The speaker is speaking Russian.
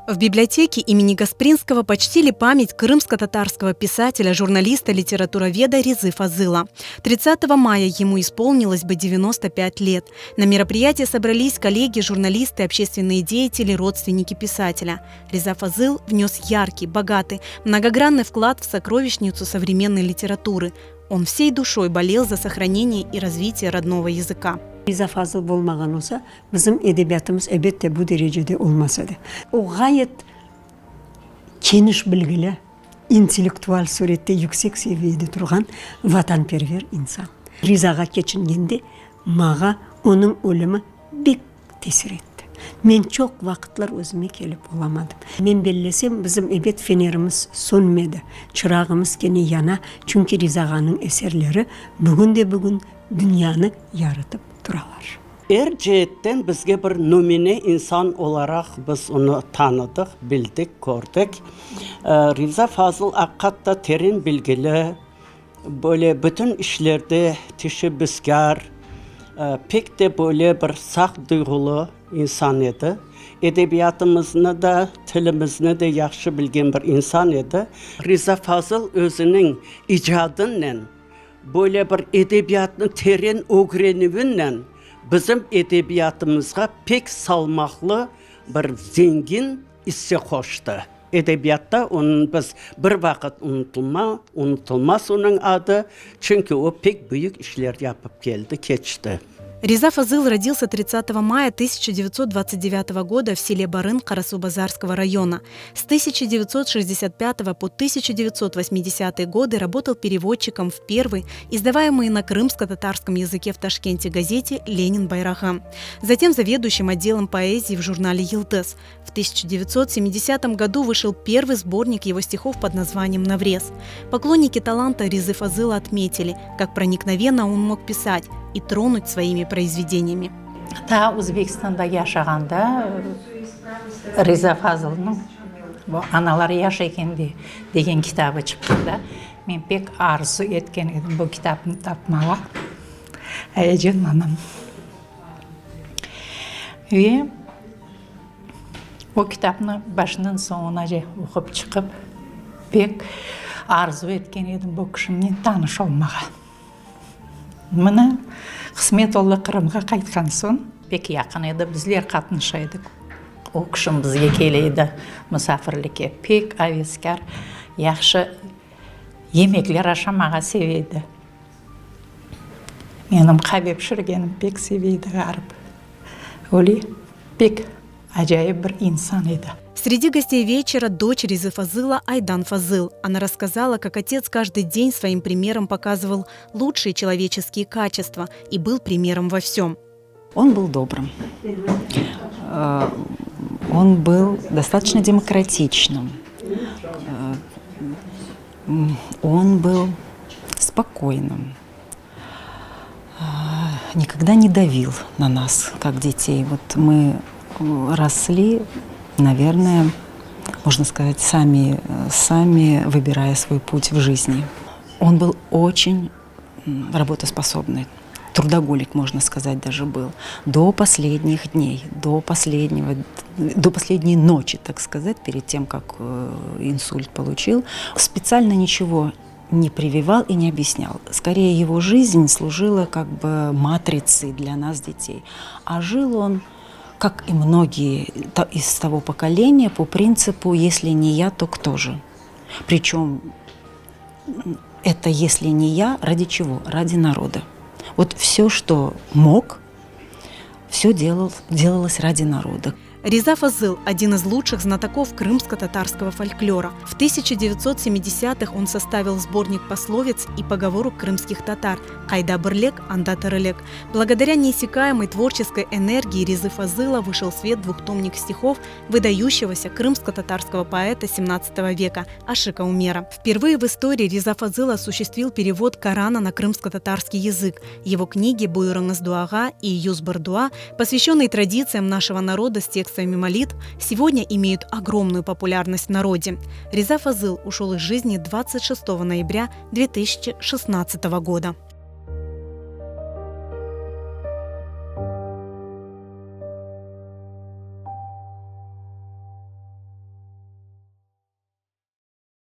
В библиотеке имени Гаспринского почтили память крымско-татарского писателя, журналиста, литературоведа Резы Фазыла. 30 мая ему исполнилось бы 95 лет. На мероприятии собрались коллеги, журналисты, общественные деятели, родственники писателя. Реза Фазыл внес яркий, богатый, многогранный вклад в сокровищницу современной литературы. Он всей душой болел за сохранение и развитие родного языка. Реза Фазыл болмаған olsa, bizim edebiyatımız elbette bu derecede olmasaydı. O gayet geniş bilgili, intellektual surette yüksek seviyede turgan vatanperver insan. Rizaga geçingende mağa onun ölümü bek tesir etti. Men çok vakitler özüme kelip olamadım. Men bellesem bizim ebed fenerimiz sönmedi. Çırağımız gene yana. Çünkü Rizaga'nın eserleri bugün de bugün dünyanı yaratıp duralar. Cihetten bizge bir numune insan olarak biz onu tanıdık, bildik, gördük. Reza Fazıl hakikaten terin bilgili, böyle bütün işlerde teşebbüskar, pek de böyle bir saf duygulu insan idi. Edebiyatımızını da, tilimizni de yaxşı bilgen bir insan idi. Reza Fazıl özünün icadıyla, böyle bir edebiyatın terin öğrenimiyle bizim edebiyatımızga pek salmaklı bir zengin hisse koştu. Edebiyatta onun biz bir vakit unutulmaz onun adı. Çünkü o pek büyük işler yapıp geldi, geçti. Реза Фазыл родился 30 мая 1929 года в селе Барын Карасу-Базарского района. С 1965 по 1980 годы работал переводчиком в первой, издаваемой на крымско-татарском языке в Ташкенте газете «Ленин Байрагам». Затем заведующим отделом поэзии в журнале «Йылдыз». В 1970 году вышел первый сборник его стихов под названием «Наврез». Поклонники таланта Резы Фазыла отметили, как проникновенно он мог писать и тронуть своими произведениями. Та Өзбекстанда яшаганда Реза Фазылның «Аналар яш экенде» деген китабы чыкты да. Мен пек арзу эткен едім бұл китапны тапмага. Аяжан анам. О китапны башынан соңына же оқып чықып, пек арзу эткен едім бұл кішімнен таныш олмаға. Мына Қысметолла Қырымға қайтқан соң, пек яқын еді, біздер қатыншайдық. О кішім бізге келейді мұсафірлікке, пек авескар, яқшы емеклер ашамаға севейді. Менің қабеп шіргенім пек севейді ғарып. Оле пек ажайып бір инсан еді. Среди гостей вечера дочь Резы Фазыла Айдан Фазыл. Она рассказала, как отец каждый день своим примером показывал лучшие человеческие качества и был примером во всем. Он был добрым. Он был достаточно демократичным. Он был спокойным. Никогда не давил на нас, как детей. Вот мы росли, наверное, можно сказать, сами выбирая свой путь в жизни. Он был очень работоспособный, трудоголик, можно сказать, даже был. До последних дней, до последней ночи, так сказать, перед тем, как инсульт получил, специально ничего не прививал и не объяснял. Скорее, его жизнь служила как бы матрицей для нас, детей. А жил он, как и многие из того поколения, по принципу «если не я, то кто же?». Причем это «если не я» ради чего? Ради народа. Вот все, что мог, все делалось ради народа. Реза Фазыл – один из лучших знатоков крымско-татарского фольклора. В 1970-х он составил сборник пословиц и поговорок крымских татар «Кайда бірлек, анда тірілек». Благодаря неиссякаемой творческой энергии Резы Фазыла вышел в свет двухтомник стихов выдающегося крымско-татарского поэта 17 века Ашика Умера. Впервые в истории Реза Фазыл осуществил перевод Корана на крымско-татарский язык. Его книги «Буйрыңыз дуага» и «Юзбар дуа», посвященные традициям нашего народа с текстами молитв, сегодня имеют огромную популярность в народе. Реза Фазыл ушел из жизни 26 ноября 2016 года.